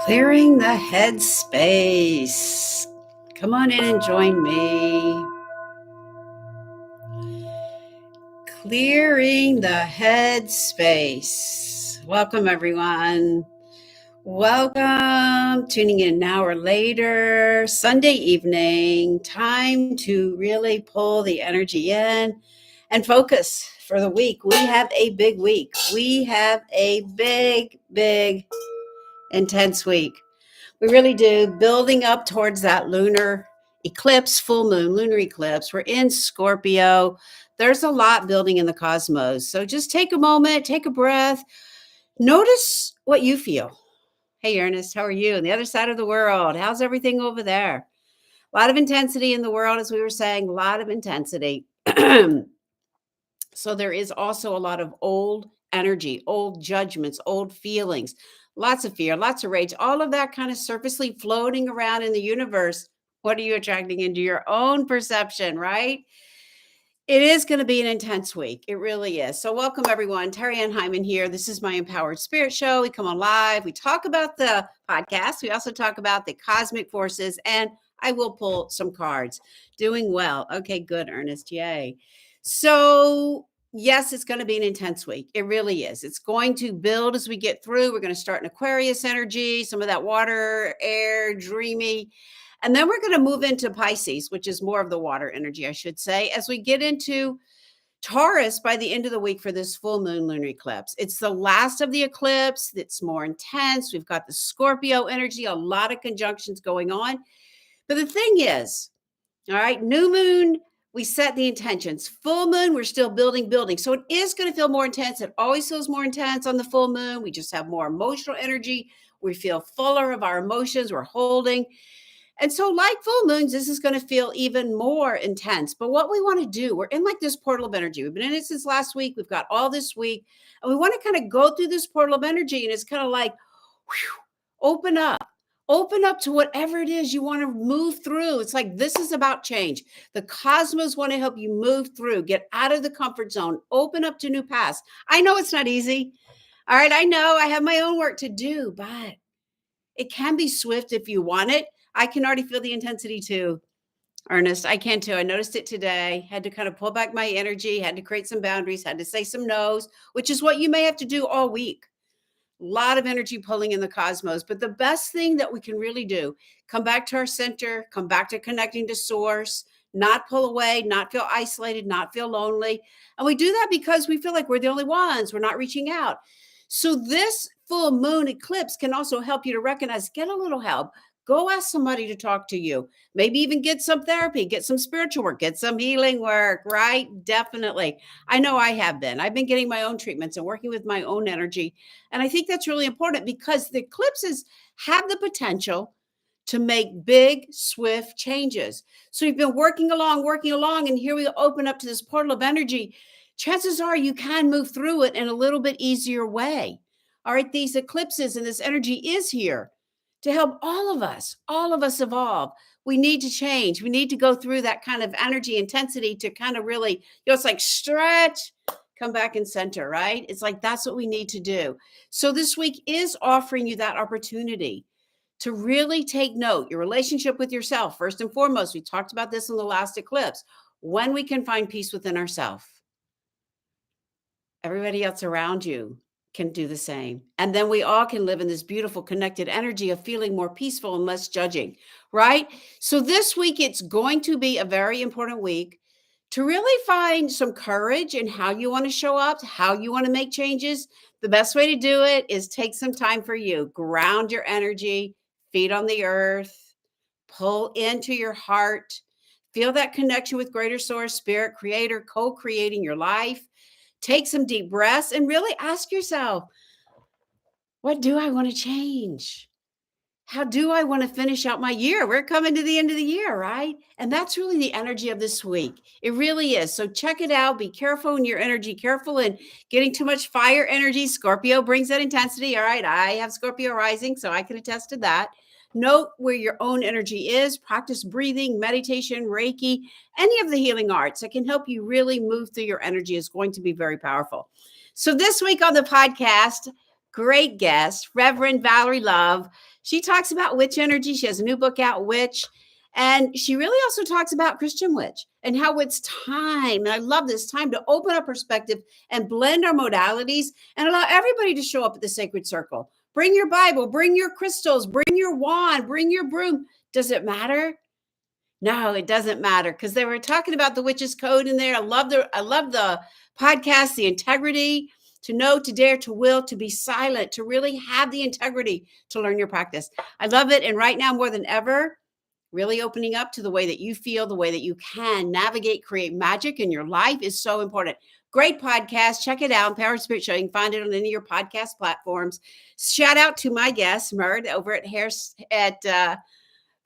Clearing the head space. Come on in and join me. Clearing the head space. Welcome, everyone. Welcome. Tuning in an hour later, Sunday evening. Time to really pull the energy in and focus for the week. We have a big week. We have a big, intense week. We really do. Building up towards that lunar eclipse, full moon, lunar eclipse. We're in Scorpio. There's a lot building in the cosmos. So just take a moment, take a breath, notice what you feel. Hey, Ernest, how are you? On the other side of the world, how's everything over there? A lot of intensity in the world, as we were saying, a lot of intensity. So there is also a lot of old energy, old judgments, old feelings, lots of fear, lots of rage, all of that kind of surfacely floating around in the universe. What are you attracting into your own perception, right? It is going to be an intense week. It really is. So welcome everyone. Terry Ann Hyman here. This is my Empowered Spirit Show. We come on live. We talk about the podcast. We also talk about the cosmic forces, and I will pull some cards. Doing well. Okay, good, Ernest. Yay. So yes, it's going to be an intense week. It really is. It's going to build as we get through. We're going to start in Aquarius energy, some of that water, air, dreamy. And then we're going to move into Pisces, which is more of the water energy, I should say, as we get into Taurus by the end of the week for this full moon lunar eclipse. It's the last of the eclipse. It's more intense. We've got the Scorpio energy, a lot of conjunctions going on. But the thing is, all right, new moon, we set the intentions. Full moon, we're still building. So it is going to feel more intense. It always feels more intense on the full moon. We just have more emotional energy. We feel fuller of our emotions. We're holding. And so, like full moons, this is going to feel even more intense. But what we want to do, we're in like this portal of energy. We've been in it since last week. We've got all this week. And we want to kind of go through this portal of energy. And it's kind of like, whew, open up. Open up to whatever it is you want to move through. It's like this is about change. The cosmos want to help you move through, get out of the comfort zone, open up to new paths. I know it's not easy. All right, I know I have my own work to do, but it can be swift if you want it. I can already feel the intensity too, Ernest. I can too. I noticed it today. Had to kind of pull back my energy, had to create some boundaries, had to say some no's, which is what you may have to do all week. A lot of energy pulling in the cosmos. But the best thing that we can really do, come back to our center, come back to connecting to source, not pull away, not feel isolated, not feel lonely. And we do that because we feel like we're the only ones. We're not reaching out. So this full moon eclipse can also help you to recognize, get a little help. Go ask somebody to talk to you. Maybe even get some therapy, get some spiritual work, get some healing work, right? Definitely. I know I have been. I've been getting my own treatments and working with my own energy. And I think that's really important because the eclipses have the potential to make big, swift changes. So you've been working along, and here we open up to this portal of energy. Chances are you can move through it in a little bit easier way. All right, these eclipses and this energy is here to help all of us evolve. We need to change. We need to go through that kind of energy intensity to kind of really, it's like stretch, come back and center, right? It's like that's what we need to do. So this week is offering you that opportunity to really take note, your relationship with yourself. First and foremost, we talked about this in the last eclipse, when we can find peace within ourselves. Everybody else around you can do the same. And then we all can live in this beautiful connected energy of feeling more peaceful and less judging, right? So this week, it's going to be a very important week to really find some courage in how you want to show up, how you want to make changes. The best way to do it is take some time for you, ground your energy, feet on the earth, pull into your heart, feel that connection with greater source, spirit, creator, co-creating your life. Take some deep breaths and really ask yourself, what do I want to change? How do I want to finish out my year? We're coming to the end of the year, right? And that's really the energy of this week. It really is. So check it out. Be careful in your energy, careful in getting too much fire energy. Scorpio brings that intensity. All right. I have Scorpio rising, so I can attest to that. Note where your own energy is. Practice breathing, meditation, Reiki, any of the healing arts that can help you really move through your energy is going to be very powerful. So this week on the podcast, great guest, Reverend Valerie Love. She talks about witch energy. She has a new book out, Witch. And she really also talks about Christian witch and how it's time. And I love this time to open our perspective and blend our modalities and allow everybody to show up at the sacred circle. Bring your Bible, bring your crystals, bring your wand, bring your broom. Does it matter? No, it doesn't matter because they were talking about the witch's code in there. I love the podcast, the integrity, to know, to dare, to will, to be silent, to really have the integrity to learn your practice. I love it. And right now, more than ever, really opening up to the way that you feel, the way that you can navigate, create magic in your life is so important. Great podcast. Check it out. Power Spirit Show. You can find it on any of your podcast platforms. Shout out to my guest, Murd, over at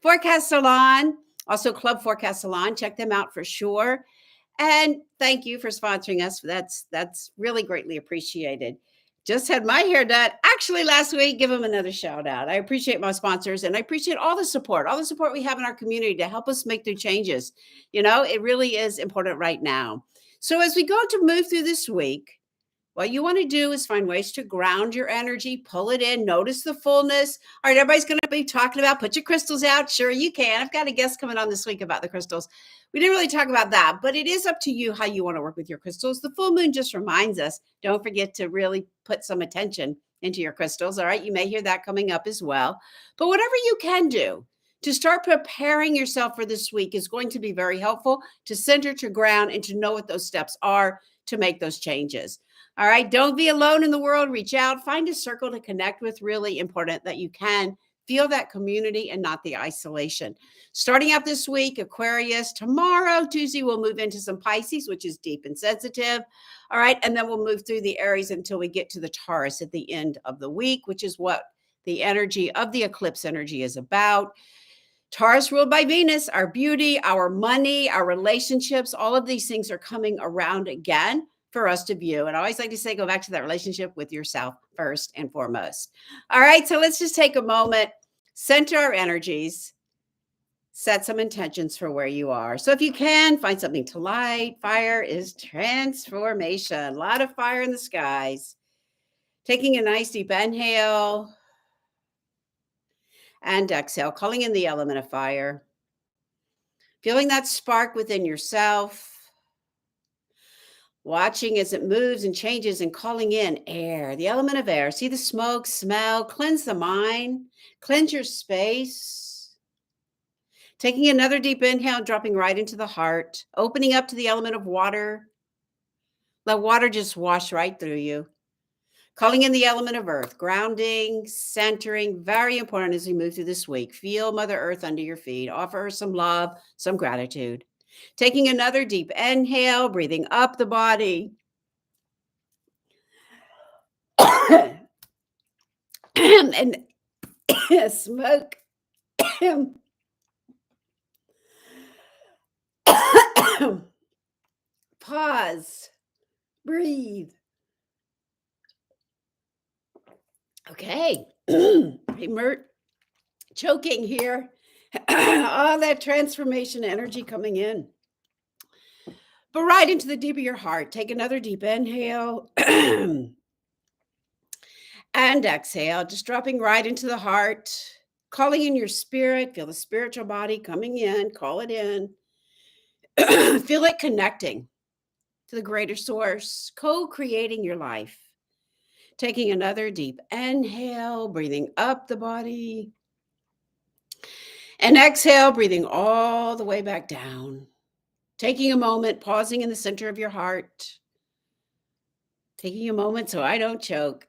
Forecast Salon, also Club Forecast Salon. Check them out for sure. And thank you for sponsoring us. That's really greatly appreciated. Just had my hair done actually last week. Give them another shout out. I appreciate my sponsors and I appreciate all the support we have in our community to help us make the changes. You know, it really is important right now. So as we go to move through this week, what you want to do is find ways to ground your energy, pull it in, notice the fullness. All right, everybody's going to be talking about put your crystals out. Sure, you can. I've got a guest coming on this week about the crystals. We didn't really talk about that, but it is up to you how you want to work with your crystals. The full moon just reminds us, don't forget to really put some attention into your crystals. All right, you may hear that coming up as well. But whatever you can do to start preparing yourself for this week is going to be very helpful to center, to ground, and to know what those steps are to make those changes. All right. Don't be alone in the world. Reach out. Find a circle to connect with. Really important that you can feel that community and not the isolation. Starting out this week, Aquarius. Tomorrow, Tuesday, we'll move into some Pisces, which is deep and sensitive. All right. And then we'll move through the Aries until we get to the Taurus at the end of the week, which is what the energy of the eclipse energy is about. Taurus ruled by Venus, our beauty, our money, our relationships, all of these things are coming around again for us to view. And I always like to say, go back to that relationship with yourself first and foremost. All right, so let's just take a moment, center our energies, set some intentions for where you are. So if you can, find something to light. Fire is transformation. A lot of fire in the skies. Taking a nice deep inhale and exhale, calling in the element of fire. Feeling that spark within yourself. Watching as it moves and changes and calling in air, the element of air. See the smoke, smell, cleanse the mind, cleanse your space. Taking another deep inhale, dropping right into the heart, opening up to the element of water. Let water just wash right through you. Calling in the element of earth, grounding, centering, very important as we move through this week. Feel Mother Earth under your feet. Offer her some love, some gratitude. Taking another deep inhale, breathing up the body. And smoke. Pause. Breathe. Okay. Hey, Mert, choking here. All that transformation energy coming in. But right into the deep of your heart. Take another deep inhale. And exhale, just dropping right into the heart. Calling in your spirit. Feel the spiritual body coming in. Call it in. Feel it connecting to the greater source. Co-creating your life. Taking another deep inhale, breathing up the body. And exhale, breathing all the way back down. Taking a moment, pausing in the center of your heart. Taking a moment so I don't choke.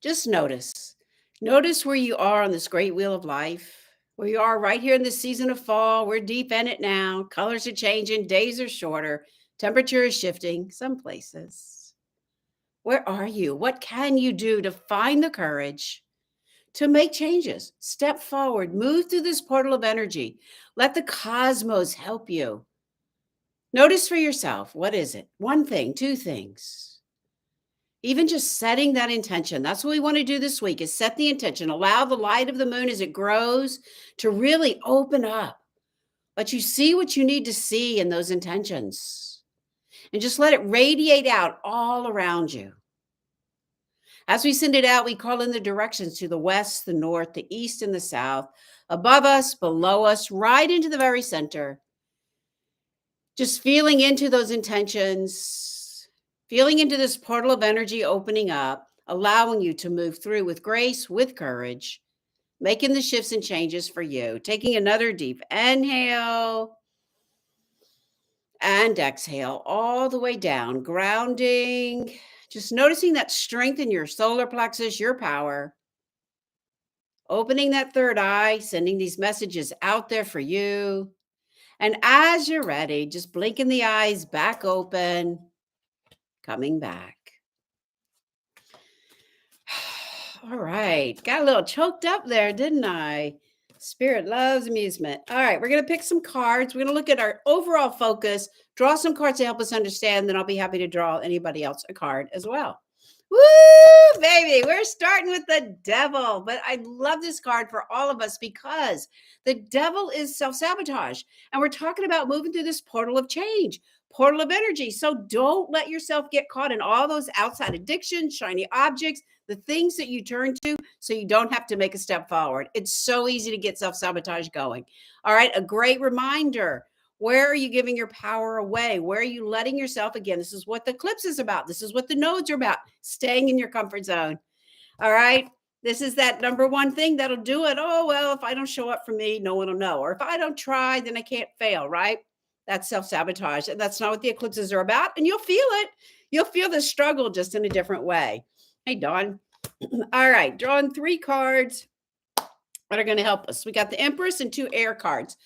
Just notice. Notice where you are on this great wheel of life. Where you are right here in the season of fall. We're deep in it now. Colors are changing. Days are shorter. Temperature is shifting some places. Where are you? What can you do to find the courage to make changes? Step forward. Move through this portal of energy. Let the cosmos help you. Notice for yourself, what is it? One thing, two things. Even just setting that intention. That's what we want to do this week is set the intention. Allow the light of the moon as it grows to really open up. Let you see what you need to see in those intentions. and just let it radiate out all around you. As we send it out, we call in the directions to the west, the north, the east, and the south, above us, below us, right into the very center. Just feeling into those intentions, feeling into this portal of energy opening up, allowing you to move through with grace, with courage, making the shifts and changes for you. Taking another deep inhale and exhale all the way down, grounding, just noticing that strength in your solar plexus, your power, opening that third eye, sending these messages out there for you. And as you're ready, just blinking the eyes back open, coming back. All right. Got a little choked up there, didn't I? Spirit loves amusement. All right. We're going to pick some cards. We're going to look at our overall focus, draw some cards to help us understand. Then I'll be happy to draw anybody else a card as well. Woo, baby. We're starting with the devil. But I love this card for all of us because the devil is self-sabotage. And we're talking about moving through this portal of change, portal of energy. So don't let yourself get caught in all those outside addictions, shiny objects, the things that you turn to so you don't have to make a step forward. It's so easy to get self-sabotage going. All right. A great reminder. Where are you giving your power away? Where are you letting yourself, again, this is what the eclipse is about. This is what the nodes are about, staying in your comfort zone. All right. This is that number one thing that'll do it. Oh, well, if I don't show up for me, no one will know. Or if I don't try, then I can't fail, right? That's self-sabotage. And that's not what the eclipses are about. And you'll feel it. You'll feel the struggle just in a different way. Hey, Dawn. All right. Drawing 3 cards that are going to help us. We got the Empress and 2 air cards.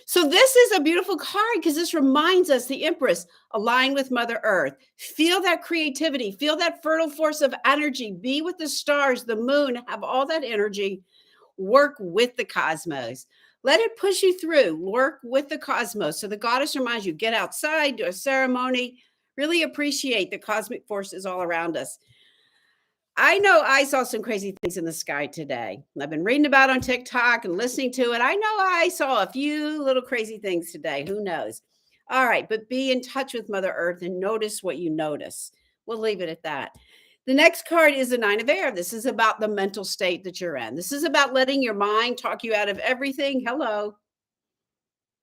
So this is a beautiful card because this reminds us the Empress, align with Mother Earth. Feel that creativity, feel that fertile force of energy, be with the stars, the moon, have all that energy, work with the cosmos. Let it push you through, work with the cosmos. So the goddess reminds you, get outside, do a ceremony, really appreciate the cosmic forces all around us. I know I saw some crazy things in the sky today. I've been reading about it on TikTok and listening to it. I know I saw a few little crazy things today. Who knows? All right, but be in touch with Mother Earth and notice what you notice. We'll leave it at that. The next card is the 9 of air. This is about the mental state that you're in. This is about letting your mind talk you out of everything. Hello.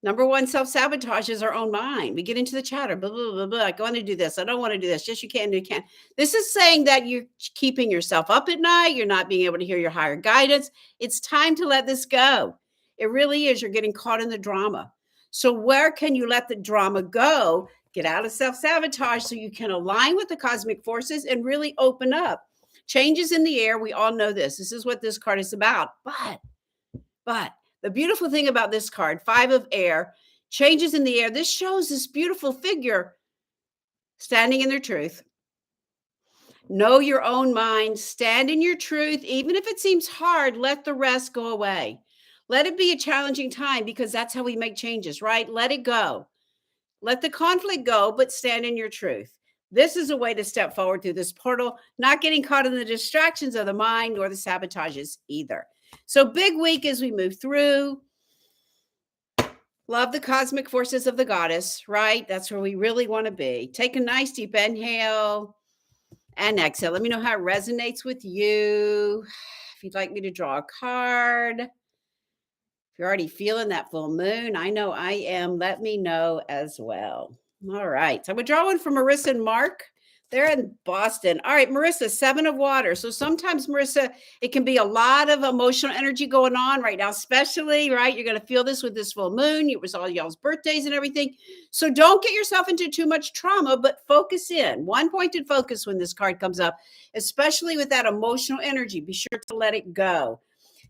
Number one, self-sabotage is our own mind. We get into the chatter, blah, blah, blah, blah. I want to do this. I don't want to do this. Yes, you can, you can. This is saying that you're keeping yourself up at night. You're not being able to hear your higher guidance. It's time to let this go. It really is. You're getting caught in the drama. So where can you let the drama go? Get out of self-sabotage so you can align with the cosmic forces and really open up. Changes in the air. We all know this. This is what this card is about. But the beautiful thing about this card, 5 of air, changes in the air. This shows this beautiful figure standing in their truth. Know your own mind. Stand in your truth. Even if it seems hard, let the rest go away. Let it be a challenging time because that's how we make changes, right? Let it go. Let the conflict go, but stand in your truth. This is a way to step forward through this portal, not getting caught in the distractions of the mind or the sabotages either. So big week as we move through. Love the cosmic forces of the goddess, right? That's where we really want to be. Take a nice deep inhale and exhale. Let me know how it resonates with you. If you'd like me to draw a card, if you're already feeling that full moon, I know I am. Let me know as well. All right. So I'm going to draw one for Marissa and Mark. They're in Boston. All right, Marissa, 7 of water. So sometimes, Marissa, it can be a lot of emotional energy going on right now, especially, right? You're going to feel this with this full moon. It was all y'all's birthdays and everything. So don't get yourself into too much trauma, but focus in. One pointed focus when this card comes up, especially with that emotional energy. Be sure to let it go.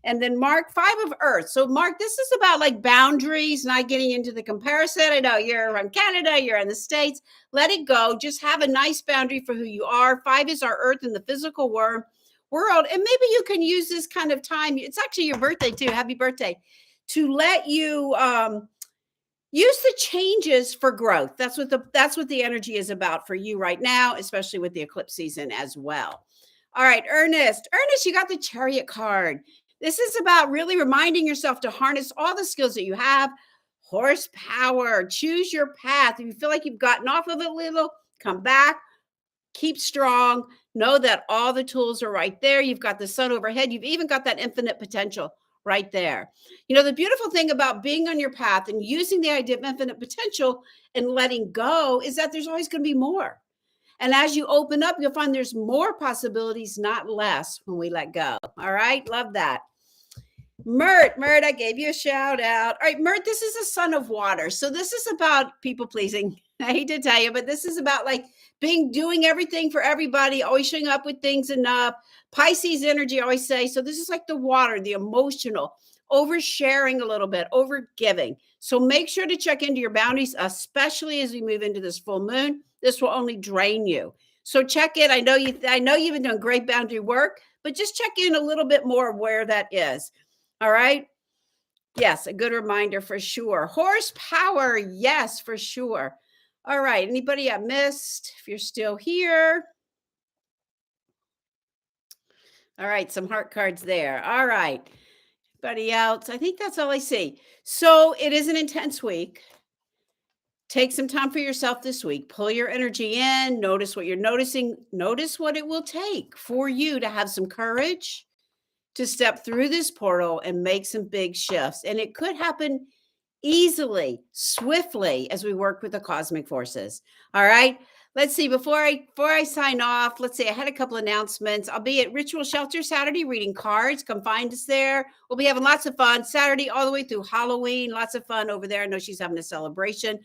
And then Mark, 5 of earth. So Mark, this is about like boundaries, not getting into the comparison. I know you're from Canada, you're in the States. Let it go. Just have a nice boundary for who you are. 5 is our earth in the physical world. And maybe you can use this kind of time. It's actually your birthday too. Happy birthday. To let you use the changes for growth. That's what the energy is about for you right now, especially with the eclipse season as well. All right, Ernest. Ernest, you got the Chariot card. This is about really reminding yourself to harness all the skills that you have, Horsepower. Choose your path. If you feel like you've gotten off of it a little, come back. Keep strong. Know that all the tools are right there. You've got the sun overhead. You've even got that infinite potential right there. The beautiful thing about being on your path and using the idea of infinite potential and letting go is that there's always going to be more. And as you open up, you'll find there's more possibilities, not less, when we let go. All right. Love that. Mert, I gave you a shout out. All right, Mert, this is a son of water. So this is about people pleasing. I hate to tell you, but this is about like doing everything for everybody, always showing up with things enough. Pisces energy, I always say. So this is like the water, the emotional, oversharing a little bit, over giving. So make sure to check into your boundaries, especially as we move into this full moon. This will only drain you. So check it. I know you've been doing great boundary work, but just check in a little bit more where that is. All right. Yes, a good reminder for sure. Horsepower. Yes, for sure. All right. Anybody I missed? If you're still here. All right. Some heart cards there. All right. Anybody else? I think that's all I see. So it is an intense week. Take some time for yourself this week. Pull your energy in. Notice what you're noticing. Notice what it will take for you to have some courage to step through this portal and make some big shifts. And it could happen easily, swiftly, as we work with the cosmic forces. All right. Let's see. Before I sign off, let's see. I had a couple announcements. I'll be at Ritual Shelter Saturday reading cards. Come find us there. We'll be having lots of fun Saturday all the way through Halloween. Lots of fun over there. I know she's having a celebration.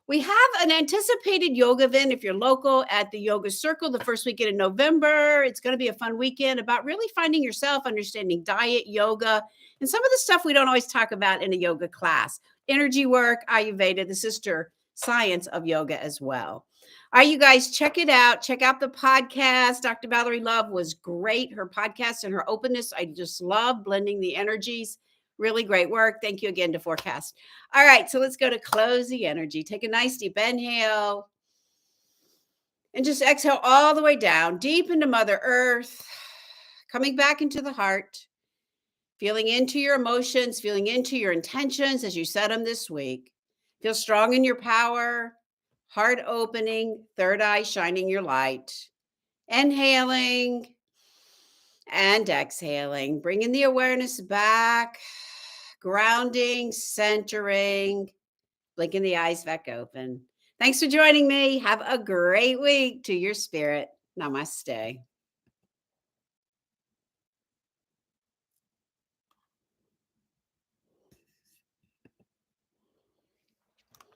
We have an anticipated yoga event if you're local at the Yoga Circle the first weekend in November. It's going to be a fun weekend about really finding yourself, understanding diet, yoga, and some of the stuff we don't always talk about in a yoga class. Energy work, Ayurveda, the sister science of yoga as well. All right, you guys, check it out. Check out the podcast. Dr. Valerie Love was great. Her podcast and her openness, I just love blending the energies. Really great work. Thank you again to Forecast. All right, so let's go to close the energy. Take a nice deep inhale and just exhale all the way down, deep into Mother Earth, coming back into the heart, feeling into your emotions, feeling into your intentions as you set them this week. Feel strong in your power, heart opening, third eye shining your light. Inhaling and exhaling, bringing the awareness back. Grounding, centering, blinking the eyes back open. Thanks for joining me. Have a great week to your spirit. Namaste.